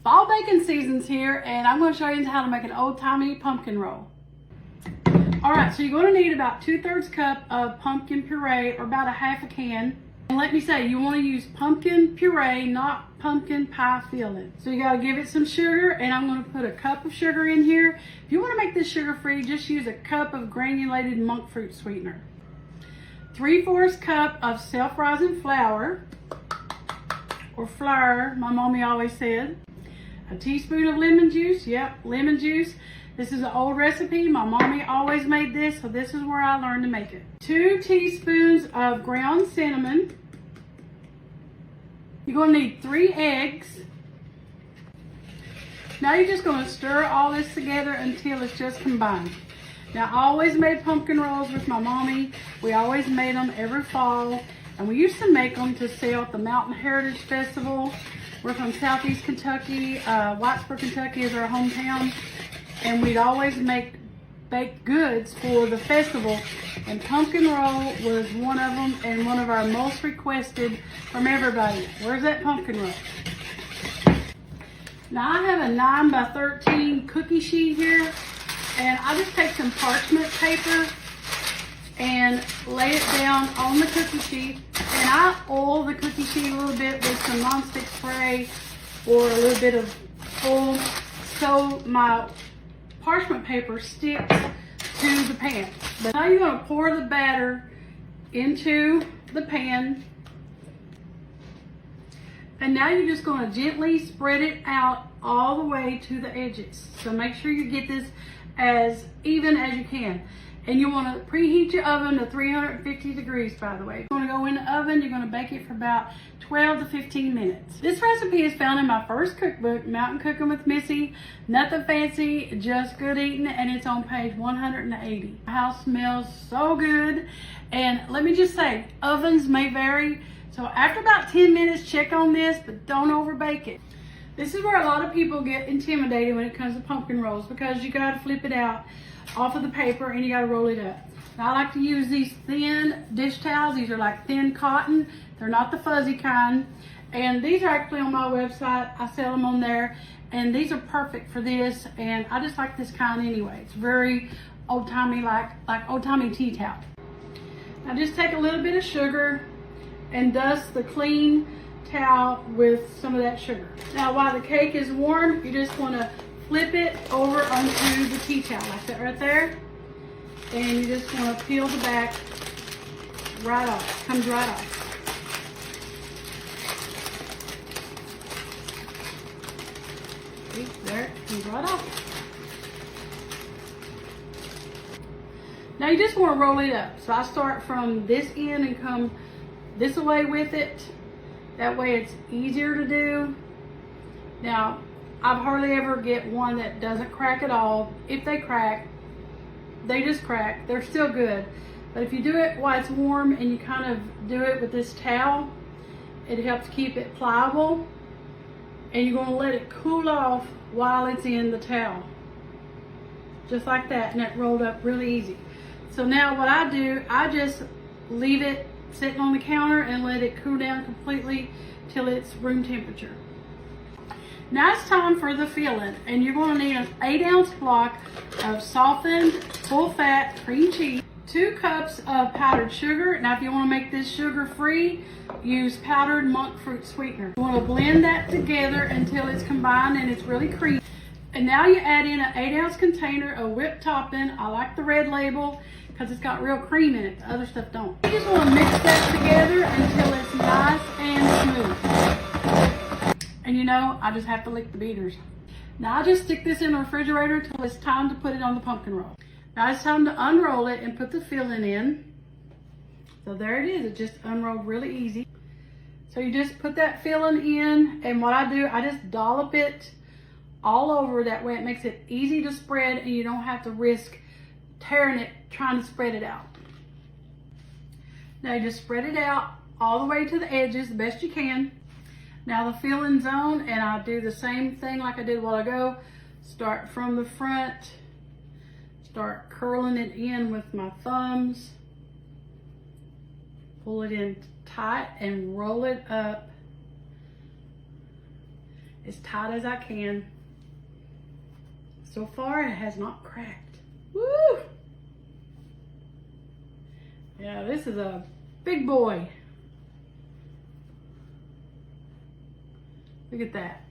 Fall baking season's here, and I'm going to show you how to make an old-timey pumpkin roll. Alright, so you're going to need about 2/3 cup of pumpkin puree, or about a half a can. And let me say, you want to use pumpkin puree, not pumpkin pie filling. So you got to give it some sugar, and I'm going to put a cup of sugar in here. If you want to make this sugar-free, just use a cup of granulated monk fruit sweetener. 3/4 cup of self-rising flour, or flour, my mommy always said. A teaspoon of lemon juice, yep, lemon juice. This is an old recipe. My mommy always made this, so this is where I learned to make it. 2 teaspoons of ground cinnamon. You're going to need 3 eggs. Now you're just going to stir all this together until it's just combined. Now I always made pumpkin rolls with my mommy. We always made them every fall. And we used to make them to sell at the Mountain Heritage Festival. We're from Southeast Kentucky. Whitesburg, Kentucky is our hometown. And we'd always make baked goods for the festival. And pumpkin roll was one of them, and one of our most requested from everybody. Where's that pumpkin roll? Now I have a 9 by 13 cookie sheet here. And I just take some parchment paper and lay it down on the cookie sheet. And I oil the cookie sheet a little bit with some nonstick spray or a little bit of oil, so my parchment paper sticks to the pan. But now you're going to pour the batter into the pan. And now you're just going to gently spread it out all the way to the edges. So make sure you get this as even as you can. And you want to preheat your oven to 350 degrees, by the way. You're going to go in the oven, you're going to bake it for about 12 to 15 minutes. This recipe is found in my first cookbook, Mountain Cooking with Missy. Nothing fancy, just good eating, and it's on page 180. The house smells so good. And let me just say, ovens may vary. So after about 10 minutes, check on this, but don't overbake it. This is where a lot of people get intimidated when it comes to pumpkin rolls, because you got to flip it out off of the paper and you got to roll it up. Now I like to use these thin dish towels. These are like thin cotton. They're not the fuzzy kind. And these are actually on my website. I sell them on there. And these are perfect for this. And I just like this kind anyway. It's very old-timey, like old-timey tea towel. Now just take a little bit of sugar and dust the clean towel with some of that sugar. Now while the cake is warm, you just want to flip it over onto the tea towel like that right there. And you just want to peel the back right off. Comes right off. See, there it comes right off. Now you just want to roll it up. So I start from this end and come this way with it. That way it's easier to do. Now, I've hardly ever get one that doesn't crack at all. If they crack, they just crack. They're still good. But if you do it while it's warm and you kind of do it with this towel, it helps keep it pliable. And you're going to let it cool off while it's in the towel. Just like that, and that rolled up really easy. So now what I do, I just leave it sitting on the counter and let it cool down completely till it's room temperature. Now it's time for the filling, and you're going to need an 8-ounce block of softened full-fat cream cheese, 2 cups of powdered sugar. Now if you want to make this sugar-free, use powdered monk fruit sweetener. You want to blend that together until it's combined and it's really creamy. And now you add in an 8-ounce container of whipped topping. I like the red label because it's got real cream in it. The other stuff don't. You just want to mix that together until it's nice and smooth. And you know, I just have to lick the beaters. Now I just stick this in the refrigerator until it's time to put it on the pumpkin roll. Now it's time to unroll it and put the filling in. So there it is. It just unrolled really easy. So you just put that filling in, and what I do, I just dollop it all over. That way it makes it easy to spread and you don't have to risk tearing it trying to spread it out. Now you just spread it out all the way to the edges the best you can. Now the filling's on, and I'll do the same thing like I did a while ago. Start from the front, start curling it in with my thumbs, pull it in tight and roll it up as tight as I can. So far, it has not cracked. Woo! Yeah, this is a big boy. Look at that.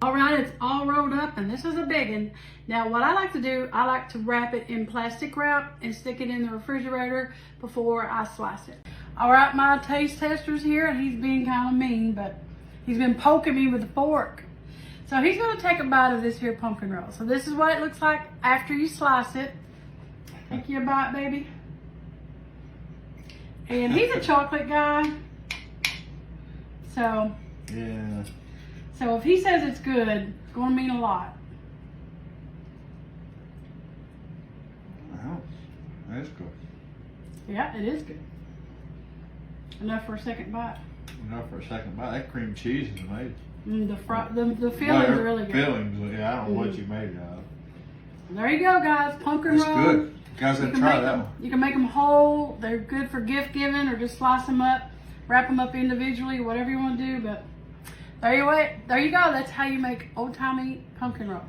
All right, it's all rolled up, and this is a big one. Now, what I like to do, I like to wrap it in plastic wrap and stick it in the refrigerator before I slice it. All right, my taste tester's here, and he's being kind of mean, but he's been poking me with a fork. So he's gonna take a bite of this here pumpkin roll. So this is what it looks like after you slice it. Take your bite, baby. And he's a chocolate guy. So, Yeah. so if he says it's good, it's gonna mean a lot. Wow. That's good. Yeah, it is good. Enough for a second bite. Enough for a second bite. That cream cheese is amazing. The fillings are really good. Fillings, yeah, I don't know what you made it out of. There you go, guys. Pumpkin That's roll. good. You guys gotta try that one. You can make them whole. They're good for gift giving, or just slice them up, wrap them up individually, whatever you want to do. But there you go. That's how you make old timey pumpkin roll.